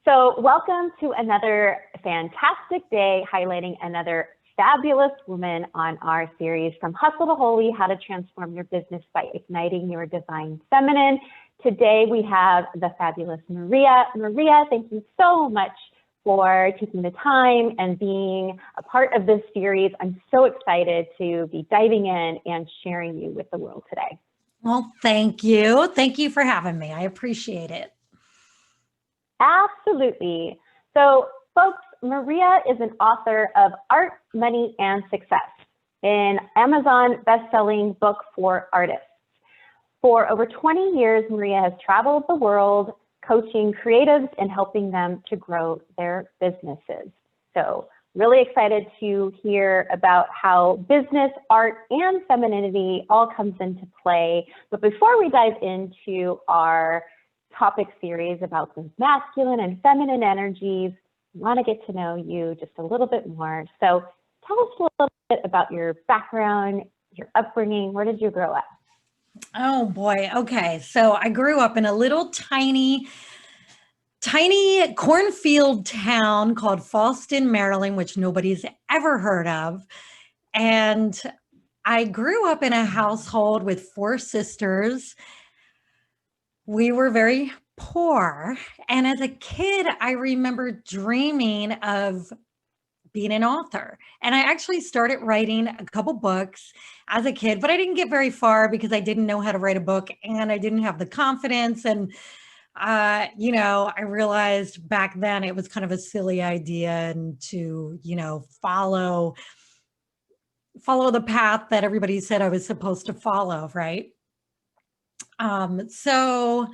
So welcome to another fantastic day highlighting another fabulous woman on our series From Hustle to Holy, How to Transform Your Business by Igniting Your Divine Feminine. Today we have the fabulous Maria. Maria, thank you so much for taking the time and being a part of this series. I'm so excited to be diving in and sharing you with the world today. Well, thank you. Thank you for having me. I appreciate it. Absolutely. So, folks, Maria is an author of Art, Money, and Success, an Amazon best-selling book for artists. For over 20 years, Maria has traveled the world coaching creatives and helping them to grow their businesses. So, really excited to hear about how business, art, and femininity all comes into play. But before we dive into our topic series about the masculine and feminine energies, I want to get to know you just a little bit more. So tell us a little bit about your background, your upbringing. Where did you grow up? Oh boy. Okay. So I grew up in a little tiny cornfield town called Fallston, Maryland, which nobody's ever heard of. And I grew up in a household with 4 sisters. We were very poor. And as a kid, I remember dreaming of being an author. And I actually started writing a couple books as a kid, but I didn't get very far because I didn't know how to write a book and I didn't have the confidence. And, I realized back then it was kind of a silly idea and to, follow the path that everybody said I was supposed to follow, right? So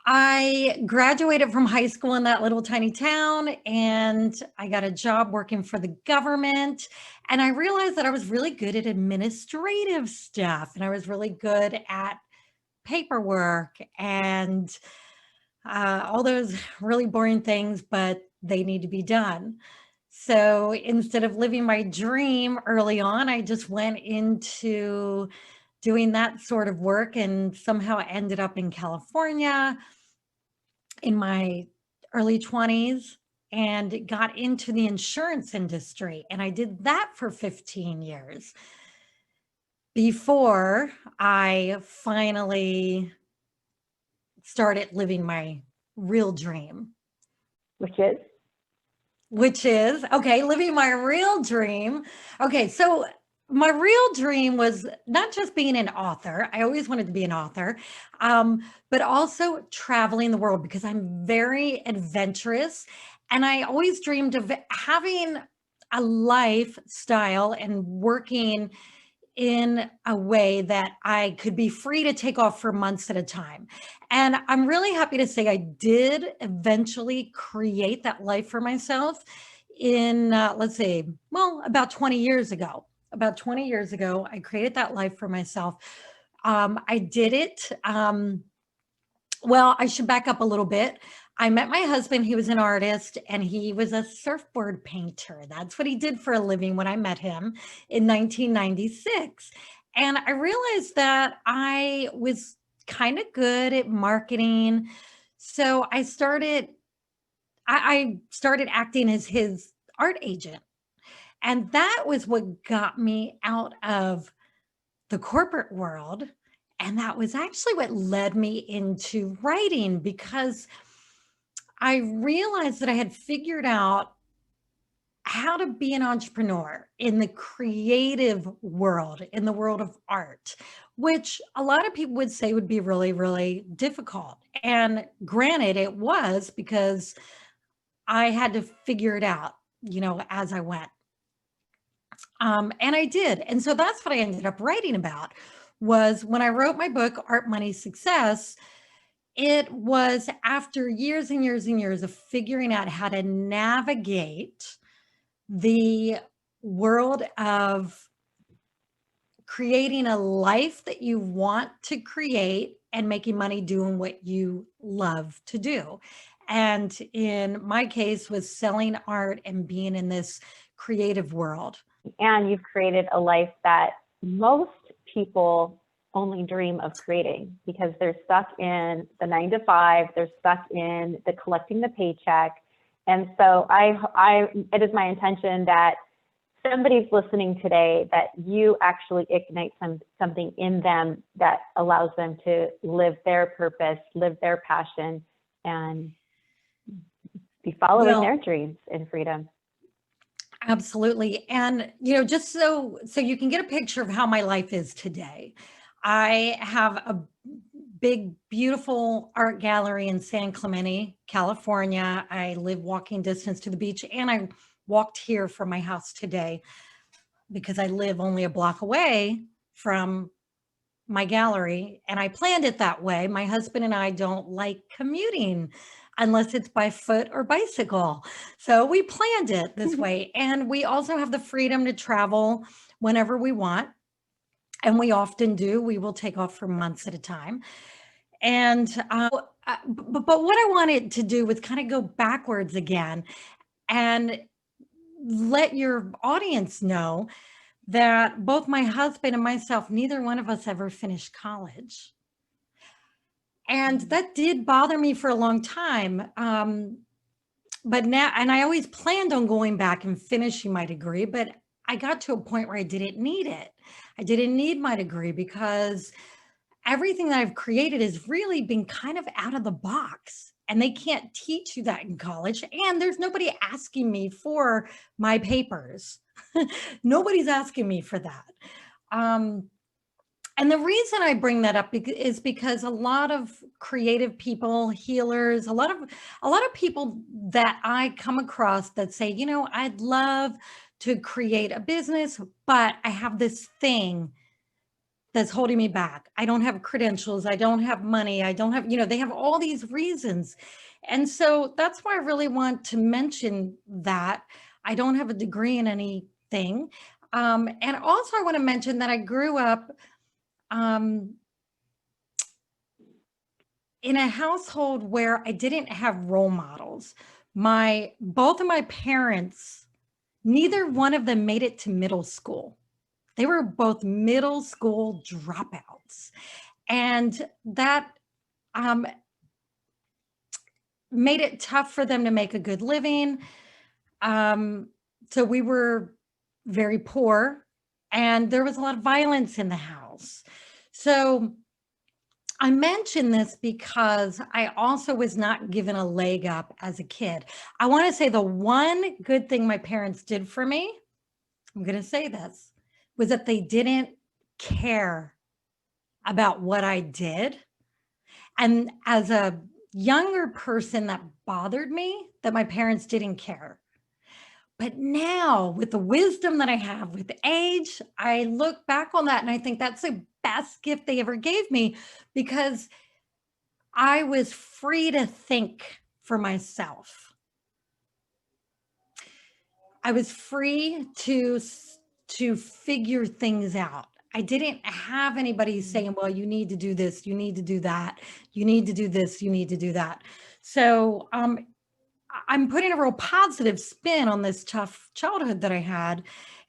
I graduated from high school in that little tiny town and I got a job working for the government. And I realized that I was really good at administrative stuff and I was really good at paperwork and all those really boring things, but they need to be done. So instead of living my dream early on, I just went into doing that sort of work and somehow ended up in California in my early 20s and got into the insurance industry. And I did that for 15 years before I finally started living my real dream. Which is, living my real dream. Okay, so my real dream was not just being an author. I always wanted to be an author, but also traveling the world because I'm very adventurous. And I always dreamed of having a lifestyle and working in a way that I could be free to take off for months at a time. And I'm really happy to say I did eventually create that life for myself in, about 20 years ago. About 20 years ago, I created that life for myself. I did it. I should back up a little bit. I met my husband. He was an artist and he was a surfboard painter. That's what he did for a living when I met him in 1996. And I realized that I was kind of good at marketing. So I started acting as his art agent. And that was what got me out of the corporate world. And that was actually what led me into writing because I realized that I had figured out how to be an entrepreneur in the creative world, in the world of art, which a lot of people would say would be really, really difficult. And granted, it was because I had to figure it out, as I went. And I did. And so that's what I ended up writing about was when I wrote my book, Art, Money, Success, it was after years and years and years of figuring out how to navigate the world of creating a life that you want to create and making money doing what you love to do. And in my case was selling art and being in this creative world. and you've created a life that most people only dream of creating, because they're stuck in the 9 to 5, they're stuck in the collecting the paycheck. And so it is my intention that somebody's listening today, that you actually ignite something in them that allows them to live their purpose, live their passion, and be following their dreams in freedom. Absolutely. And, just so you can get a picture of how my life is today. I have a big, beautiful art gallery in San Clemente, California. I live walking distance to the beach, and I walked here from my house today because I live only a block away from my gallery, and I planned it that way. My husband and I don't like commuting unless it's by foot or bicycle. So we planned it this way. And we also have the freedom to travel whenever we want. And we often do. We will take off for months at a time. And but what I wanted to do was kind of go backwards again and let your audience know that both my husband and myself, neither one of us ever finished college. And that did bother me for a long time. But now, and I always planned on going back and finishing my degree, but I got to a point where I didn't need it. I didn't need my degree because everything that I've created has really been kind of out of the box, and they can't teach you that in college. And there's nobody asking me for my papers. Nobody's asking me for that. And the reason I bring that up is because a lot of creative people, healers, a lot of people that I come across that say, I'd love to create a business, but I have this thing that's holding me back. I don't have credentials. I don't have money. I don't have, they have all these reasons. And so that's why I really want to mention that I don't have a degree in anything. And also I want to mention that I grew up in a household where I didn't have role models. Both of my parents, neither one of them made it to middle school. They were both middle school dropouts. And that made it tough for them to make a good living. So we were very poor, and there was a lot of violence in the house. So I mention this because I also was not given a leg up as a kid. I want to say the one good thing my parents did for me, I'm going to say this, was that they didn't care about what I did. And as a younger person, that bothered me that my parents didn't care. But now, with the wisdom that I have with age, I look back on that and I think that's the best gift they ever gave me, because I was free to think for myself. I was free to figure things out. I didn't have anybody saying, well, you need to do this, you need to do that, you need to do this, you need to do that. So I'm putting a real positive spin on this tough childhood that I had.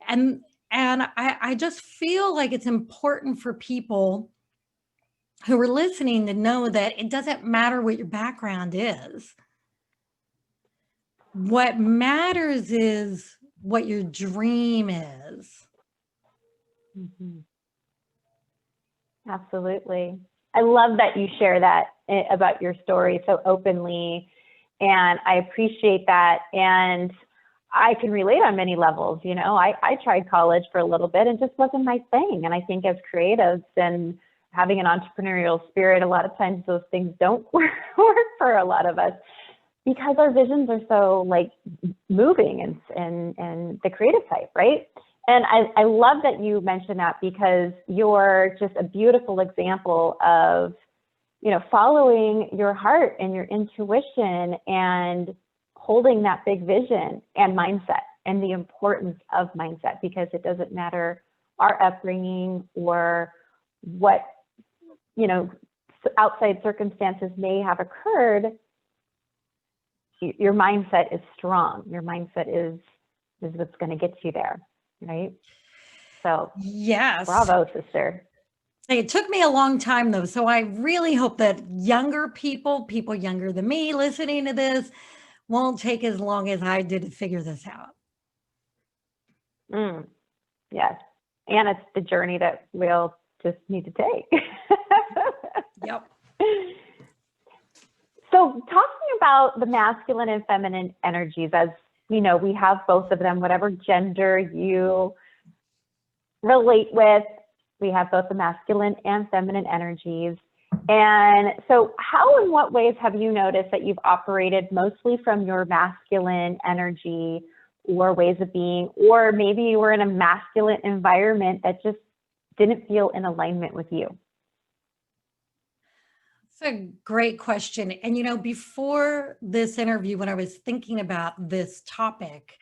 And I just feel like it's important for people who are listening to know that it doesn't matter what your background is. What matters is what your dream is. Mm-hmm. Absolutely. I love that you share that about your story so openly, and I appreciate that. And I can relate on many levels. I tried college for a little bit and just wasn't my thing. And I think as creatives and having an entrepreneurial spirit, a lot of times those things don't work for a lot of us, because our visions are so like moving and the creative type, right? And I love that you mentioned that, because you're just a beautiful example of, following your heart and your intuition and holding that big vision and mindset, and the importance of mindset, because it doesn't matter our upbringing or what, outside circumstances may have occurred. Your mindset is strong. Your mindset is what's going to get you there. Right. So yes. Bravo, sister. It took me a long time though. So I really hope that younger people younger than me listening to this won't take as long as I did to figure this out. Yes. And it's the journey that we'll just need to take. Yep. So talking about the masculine and feminine energies, as we know, we have both of them, whatever gender you relate with, we have both the masculine and feminine energies. And so how and what ways have you noticed that you've operated mostly from your masculine energy or ways of being, or maybe you were in a masculine environment that just didn't feel in alignment with you? That's a great question. And before this interview, when I was thinking about this topic,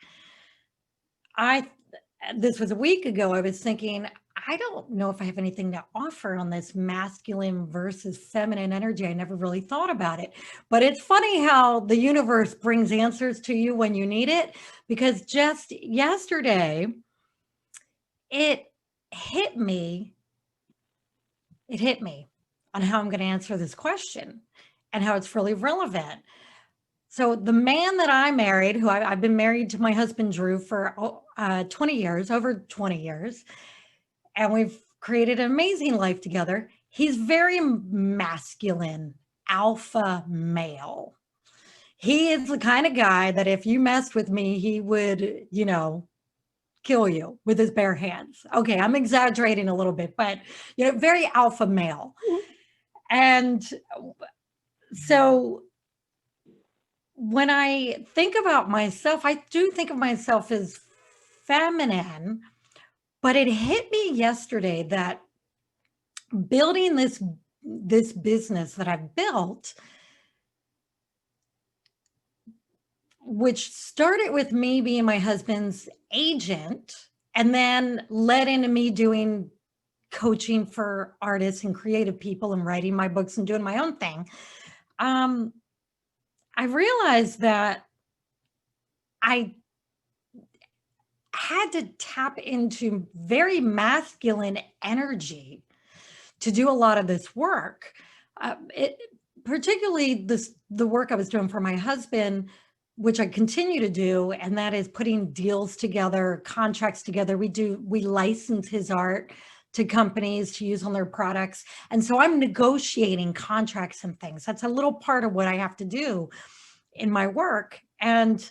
this was a week ago, I was thinking, I don't know if I have anything to offer on this masculine versus feminine energy. I never really thought about it. But it's funny how the universe brings answers to you when you need it, because just yesterday, it hit me. It hit me on how I'm going to answer this question and how it's really relevant. So the man that I married, who I've been married to my husband, Drew, for 20 years, over 20 years, and we've created an amazing life together. He's very masculine, alpha male. He is the kind of guy that if you messed with me, he would, kill you with his bare hands. Okay, I'm exaggerating a little bit, but very alpha male. And so when I think about myself, I do think of myself as feminine, but it hit me yesterday that building this business that I've built, which started with me being my husband's agent and then led into me doing coaching for artists and creative people and writing my books and doing my own thing. I realized that I had to tap into very masculine energy to do a lot of this work. Particularly the work I was doing for my husband, which I continue to do, and that is putting deals together, contracts together. We license his art to companies to use on their products. And so I'm negotiating contracts and things. That's a little part of what I have to do in my work. And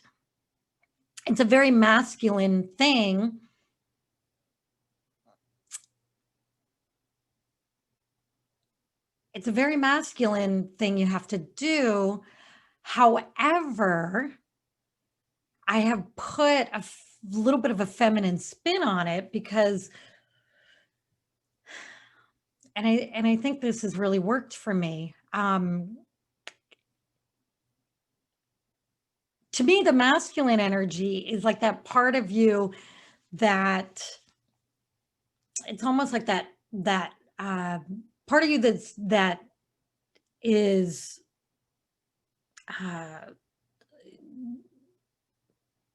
it's a very masculine thing. It's a very masculine thing you have to do. However, I have put a little bit of a feminine spin on it because, and I think this has really worked for me. To me, the masculine energy is like that part of you that it's almost like that part of you that is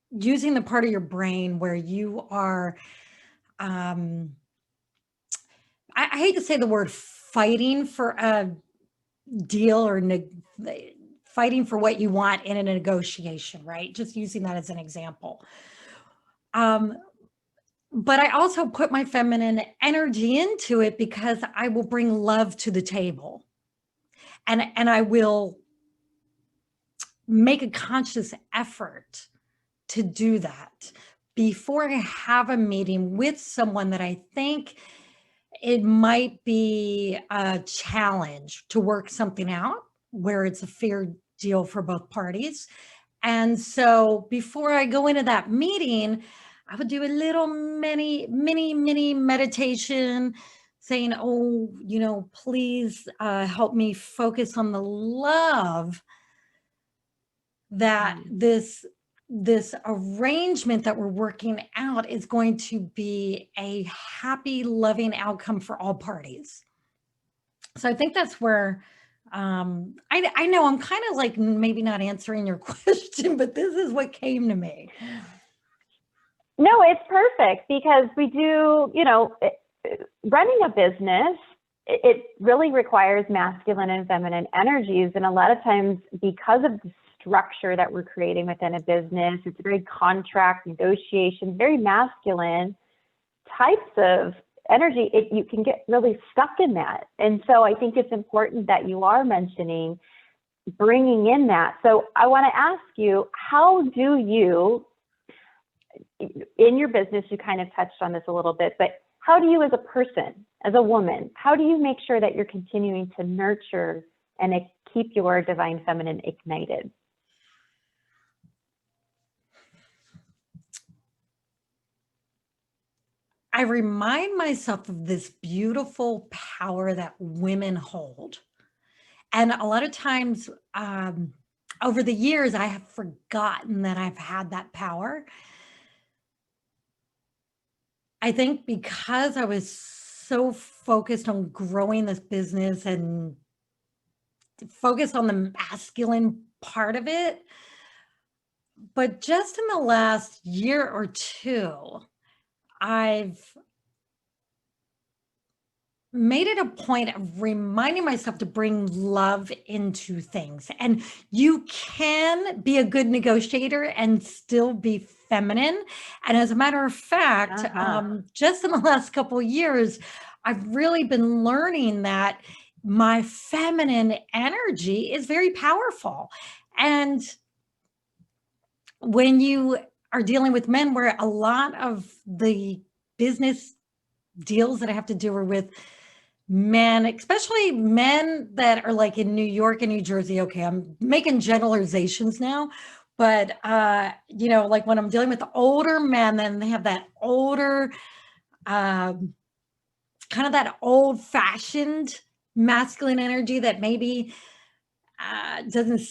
using the part of your brain where you are, I hate to say the word fighting for a deal or fighting for what you want in a negotiation, right? Just using that as an example. But I also put my feminine energy into it because I will bring love to the table. And I will make a conscious effort to do that before I have a meeting with someone that I think it might be a challenge to work something out where it's a fair deal for both parties. And so before I go into that meeting, I would do a little mini meditation saying, oh, please help me focus on the love that this arrangement that we're working out is going to be a happy, loving outcome for all parties. So I think that's where I know I'm kind of like maybe not answering your question, but this is what came to me. No, it's perfect because we do, running a business it really requires masculine and feminine energies. And a lot of times, because of the structure that we're creating within a business, it's very contract negotiation, very masculine types of energy. You can get really stuck in that. And so I think it's important that you are mentioning bringing in that. So I want to ask you, how do you, in your business, you kind of touched on this a little bit, but how do you as a person, as a woman, how do you make sure that you're continuing to nurture and keep your divine feminine ignited? I remind myself of this beautiful power that women hold. And a lot of times over the years, I have forgotten that I've had that power. I think because I was so focused on growing this business and focused on the masculine part of it. But just in the last year or two, I've made it a point of reminding myself to bring love into things. And you can be a good negotiator and still be feminine. And as a matter of fact, just in the last couple of years, I've really been learning that my feminine energy is very powerful. And when you are dealing with men, where a lot of the business deals that I have to do are with men, especially men that are like in New York and New Jersey. Okay, I'm making generalizations now, but like when I'm dealing with the older men, then they have that older, kind of that old-fashioned masculine energy that maybe doesn't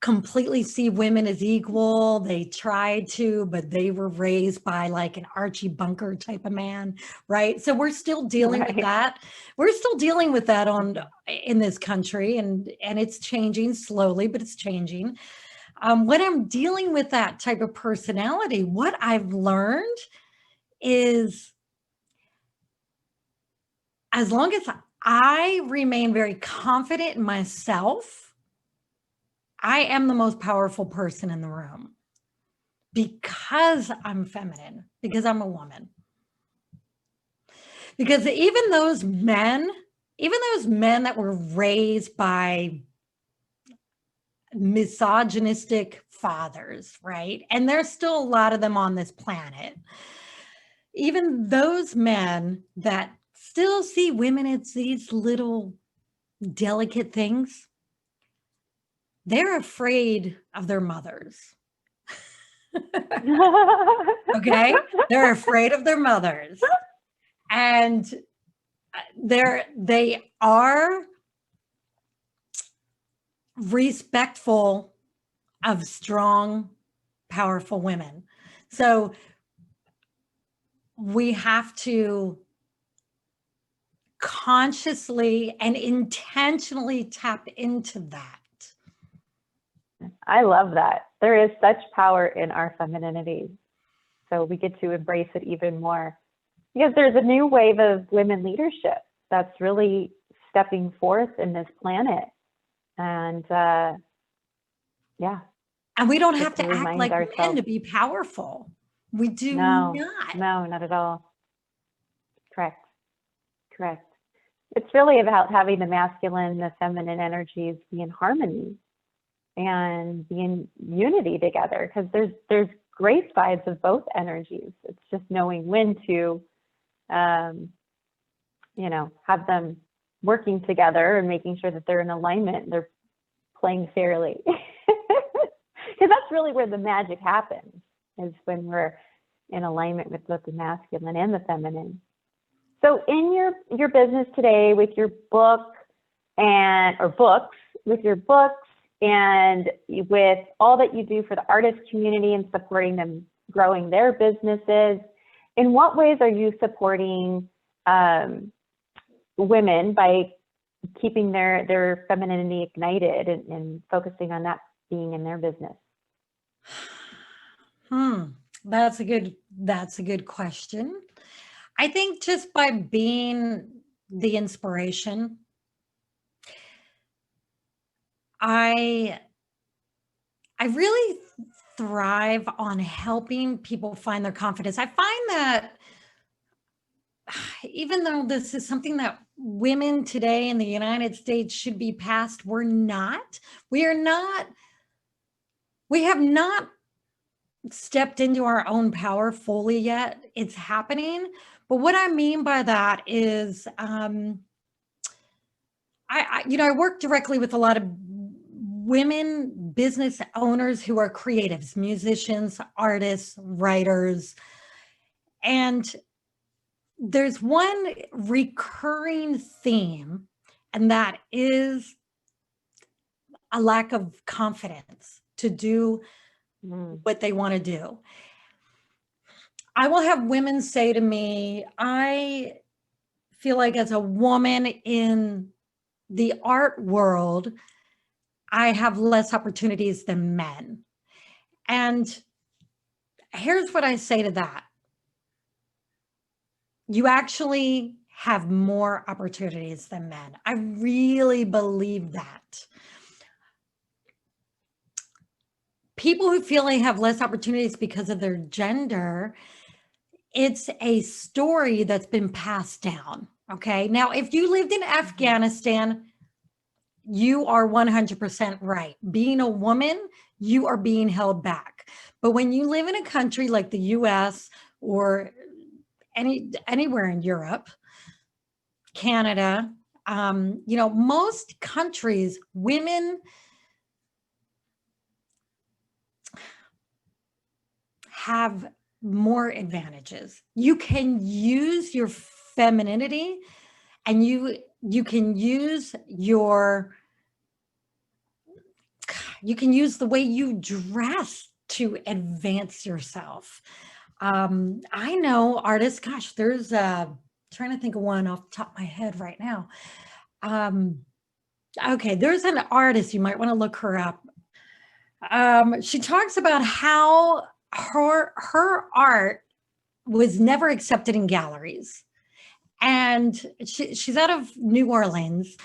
completely see women as equal. They try to, but they were raised by like an Archie Bunker type of man, right? So we're still dealing with that. We're still dealing with that in this country, and it's changing slowly, but it's changing. When I'm dealing with that type of personality, what I've learned is, as long as I remain very confident in myself, I am the most powerful person in the room because I'm feminine, because I'm a woman. Because even those men that were raised by misogynistic fathers, right? And there's still a lot of them on this planet. Even those men that still see women as these little delicate things, they're afraid of their mothers. Okay? They're afraid of their mothers. And they are respectful of strong, powerful women. So we have to consciously and intentionally tap into that. I love that. There is such power in our femininity. So we get to embrace it even more, because there's a new wave of women leadership that's really stepping forth in this planet. And yeah. And we don't have to act like men to be powerful. We do not. No, not at all. Correct. It's really about having the masculine and the feminine energies be in harmony and be in unity together, because there's great sides of both energies. It's just knowing when to have them working together and making sure that they're in alignment, they're playing fairly. Because that's really where the magic happens, is when we're in alignment with both the masculine and the feminine. So in your business today, with your book and with all that you do for the artist community and supporting them growing their businesses, in what ways are you supporting women by keeping their femininity ignited and focusing on that being in their business? That's a good question. I think just by being the inspiration. I really thrive on helping people find their confidence. I find that even though this is something that women today in the United States should be past, we're not. We are not. We have not stepped into our own power fully yet. It's happening. But what I mean by that is, I work directly with a lot of women business owners who are creatives, musicians, artists, writers. And there's one recurring theme, and that is a lack of confidence to do what they want to do. I will have women say to me, I feel like as a woman in the art world, I have less opportunities than men. And here's what I say to that. You actually have more opportunities than men. I really believe that. People who feel they have less opportunities because of their gender, it's a story that's been passed down. Okay. Now, if you lived in Afghanistan, you are 100% right. Being a woman, you are being held back. But when you live in a country like the US or anywhere in Europe, Canada, most countries, women have more advantages. You can use your femininity, and you can use the way you dress to advance yourself. I know artists, gosh, there's trying to think of one off the top of my head right now. Okay, there's an artist, you might want to look her up. She talks about how her art was never accepted in galleries. And she's out of New Orleans,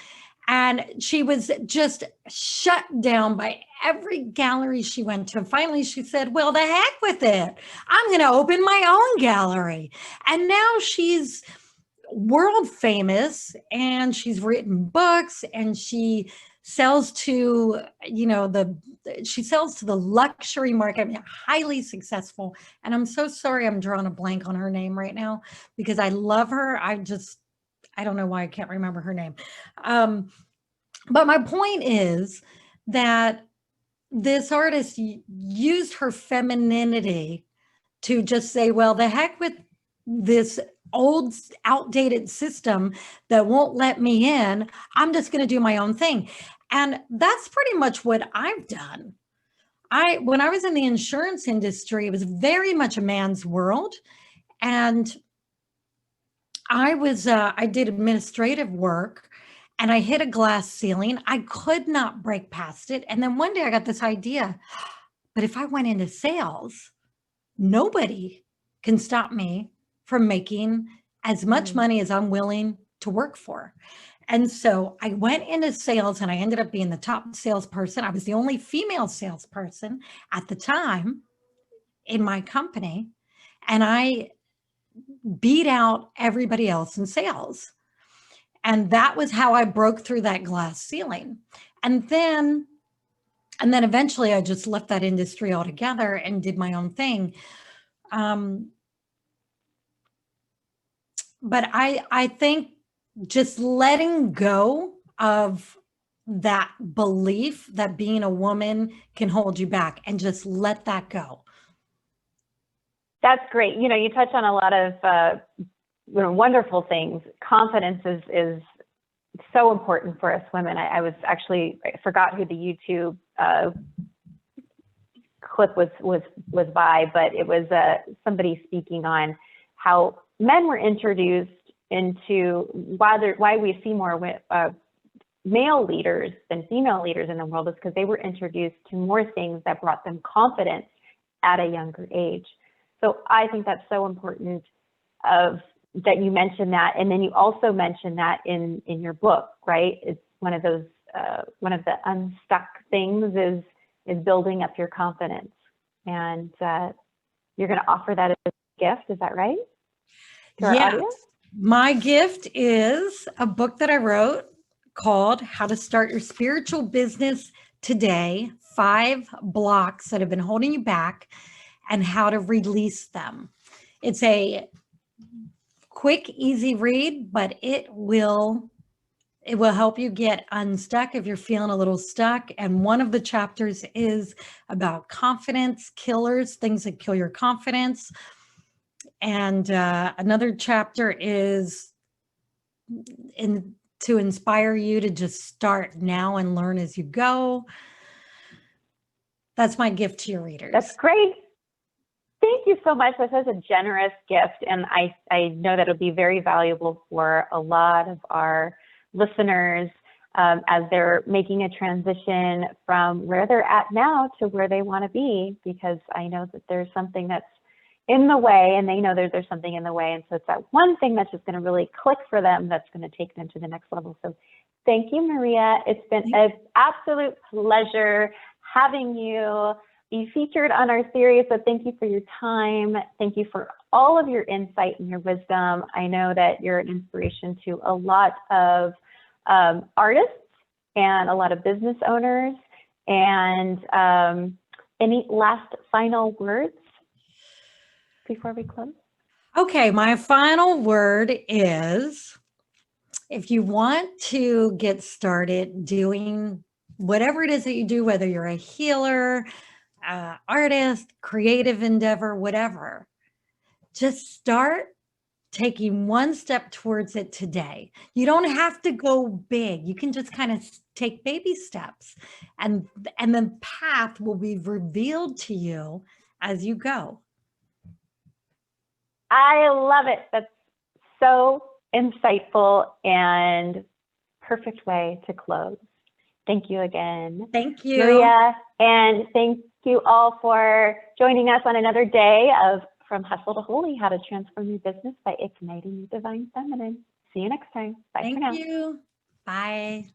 and she was just shut down by every gallery she went to. And finally she said, well, the heck with it. I'm going to open my own gallery. And now she's world famous, and she's written books, and she sells to, she sells to the luxury market. I mean, highly successful. And I'm so sorry I'm drawing a blank on her name right now because I love her. I don't know why I can't remember her name. But my point is that this artist used her femininity to just say, well, the heck with this old outdated system that won't let me in. I'm just going to do my own thing. And that's pretty much what I've done. When I was in the insurance industry, it was very much a man's world. And I did administrative work, and I hit a glass ceiling. I could not break past it. And then one day I got this idea, but if I went into sales, nobody can stop me from making as much money as I'm willing to work for. And so I went into sales, and I ended up being the top salesperson. I was the only female salesperson at the time in my company, and I beat out everybody else in sales. And that was how I broke through that glass ceiling. And then eventually I just left that industry altogether and did my own thing. But I think just letting go of that belief that being a woman can hold you back, and just let that go. That's great. You touch on a lot of wonderful things. Confidence is so important for us women. I forgot who the YouTube clip was by, but it was somebody speaking on how men were introduced into why we see more male leaders than female leaders in the world is because they were introduced to more things that brought them confidence at a younger age. So I think that's so important of that you mentioned that, and then you also mentioned that in your book, right? It's one of those one of the unstuck things is building up your confidence, and you're going to offer that as a gift. Is that right? To our Yes. audience? My gift is a book that I wrote called How to Start Your Spiritual Business Today, 5 blocks that have been holding you back and how to release them. It's a quick, easy read, but it will help you get unstuck if you're feeling a little stuck. And one of the chapters is about confidence killers, things that kill your confidence. And another chapter is to inspire you to just start now and learn as you go. That's my gift to your readers. That's great. Thank you so much. This is a generous gift, and I know that it'll be very valuable for a lot of our listeners as they're making a transition from where they're at now to where they want to be, because I know that there's something that's in the way, and they know there's something in the way. And so it's that one thing that's just going to really click for them that's going to take them to the next level. So thank you, Maria. It's been an absolute pleasure having you be featured on our series. So thank you for your time. Thank you for all of your insight and your wisdom. I know that you're an inspiration to a lot of artists and a lot of business owners. And any last final words before we close? Okay, my final word is, if you want to get started doing whatever it is that you do, whether you're a healer, artist, creative endeavor, whatever, just start taking one step towards it today. You don't have to go big. You can just kind of take baby steps, and the path will be revealed to you as you go. I love it. That's so insightful and perfect way to close. Thank you again. Thank you, Maria, and thank you all for joining us on another day of From Hustle to Holy, How to Transform Your Business by Igniting Your Divine Feminine. See you next time. Bye for now. Thank you. Bye.